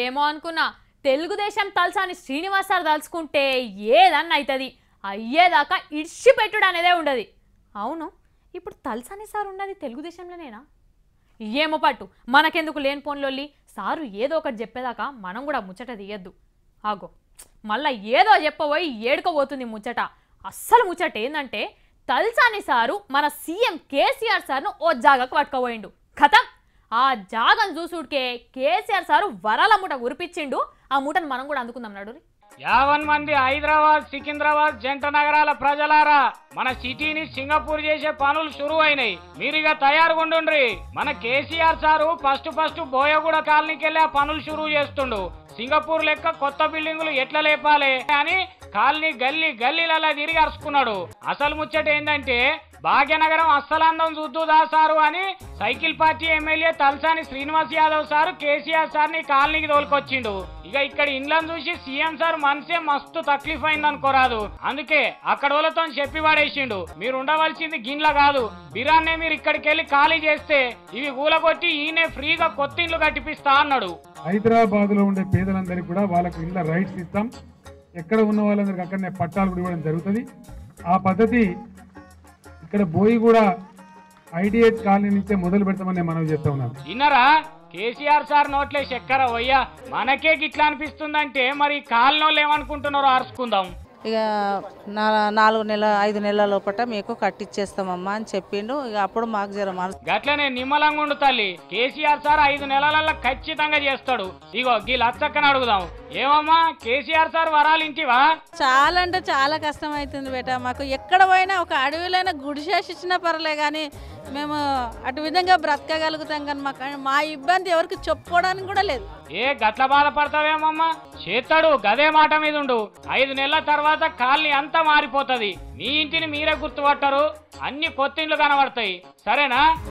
ఏమో అనుకున్నా తెలుగుదేశం తలసాని శ్రీనివాస్ సార్ తలుచుకుంటే ఏదన్నా అవుతుంది, అయ్యేదాకా ఇడ్చి పెట్టుడు అనేదే ఉండదు. అవును, ఇప్పుడు తలసాని సార్ ఉన్నది తెలుగుదేశంలోనేనా? ఏమో పట్టు, మనకెందుకు లేని పోన్లొల్లి, సారు ఏదో ఒకటి చెప్పేదాకా మనం కూడా ముచ్చట తీయద్దు. ఆగో మళ్ళా ఏదో చెప్పబోయి ఏడుకోబోతుంది ముచ్చట. అస్సలు ముచ్చట ఏందంటే తలసాని సారు మన సీఎం కేసీఆర్ సార్ను ఓ జాగాకు పట్టుకోబోయిండు. కథం ఆ జాగను చూసుడికే కేసీఆర్ సారు వరాల మూట గురిపించిండు. ఆ మూటను మనం కూడా అందుకుందాం నడురి. 50 మంది హైదరాబాద్ సికింద్రాబాద్ జంట నగరాల ప్రజలారా, మన సిటీని సింగపూర్ చేసే పనులు షురు అయినాయి. మీరిగా తయారుగుండుండ్రి. మన కేసీఆర్ సారు ఫస్ట్ బోయగూడ కాలనీకి వెళ్ళి ఆ పనులు షురు చేస్తుండు. సింగపూర్ లెక్క కొత్త బిల్డింగులు ఎట్లా లేపాలి అని కాలనీ గల్లీలలా తిరిగి అరుచుకున్నాడు. అసలు ముచ్చట ఏంటంటే భాగ్యనగరం అస్సలందం చూద్దుదా సారు అని cycle party MLA Talasani Srinivas Yadav sir KCR sir ని కాలనీకి తోలుకొచ్చిండు. ఇక ఇక్కడ ఇండ్లను చూసి సీఎం సార్ మనసే మస్తు తక్లీఫ్ అయింది అనుకోరాదు. అందుకే అక్కడ వాళ్ళతో చెప్పి పడేసిండు, మీరు ఉండవలసింది గిన్ల కాదు, బిరాన్నే మీరు ఇక్కడికి వెళ్ళి ఖాళీ చేస్తే ఇవి కూలగొట్టి ఈయనే ఫ్రీగా కొత్త ఇండ్లు కట్టిపిస్తా అన్నాడు. హైదరాబాద్ లో ఉండే పేదలందరికీ కూడా వాళ్ళకు ఇళ్ళ రైట్స్ ఇస్తాం, ఎక్కడ ఉన్న వాళ్ళందరికీ అక్కడనే పట్టాలు కూడా ఇవ్వడం జరుగుతుంది. ఆ పద్ధతి ఇక్కడ బోయి కూడా ఐడిఎస్ కాలనీ నుంచే మొదలు పెడతామని మనం చెప్తా ఉన్నాం. విన్నారా, కేసీఆర్ సార్ నోట్లే చక్కెర వయ్యా. మనకే గిట్లా అనిపిస్తుందంటే మరి కాలనోళ్ళు ఏమనుకుంటున్నారో అరుచుకుందాం. ఇక 5 నెలల లోపల మీకు కట్టిచ్చేస్తామమ్మా అని చెప్పిండు. ఇక అప్పుడు మాకు జర మనసు గట్లనే నిమ్మలంగా ఉండు తల్లి. కేసీఆర్ సార్ 5 నెలలలో ఖచ్చితంగా చేస్తాడు. ఇగో గీ లచ్చక్కని అడుగుదాం. ఏమమ్మా కేసీఆర్ సార్ వరాలు ఇంటివా? చాలా అంటే చాలా కష్టం అవుతుంది బేట. మాకు ఎక్కడ పోయినా ఒక అడవిలైనా గుడిసేసి ఇచ్చినా పర్లే, కానీ మేము అటు విధంగా బ్రతకగలుగుతాం. కానీ మా ఇబ్బంది ఎవరికి చెప్పుకోవడానికి కూడా లేదు. ఏ గట్ల బాధపడతావేమమ్మా, చేస్తాడు గదే మాట మీద ఉండు. 5 నెలల తర్వాత కాలనీ అంతా మారిపోతుంది. మీ ఇంటిని మీరే గుర్తుపట్టరు, అన్ని కొత్త ఇండ్లు కనబడతాయి. సరేనా?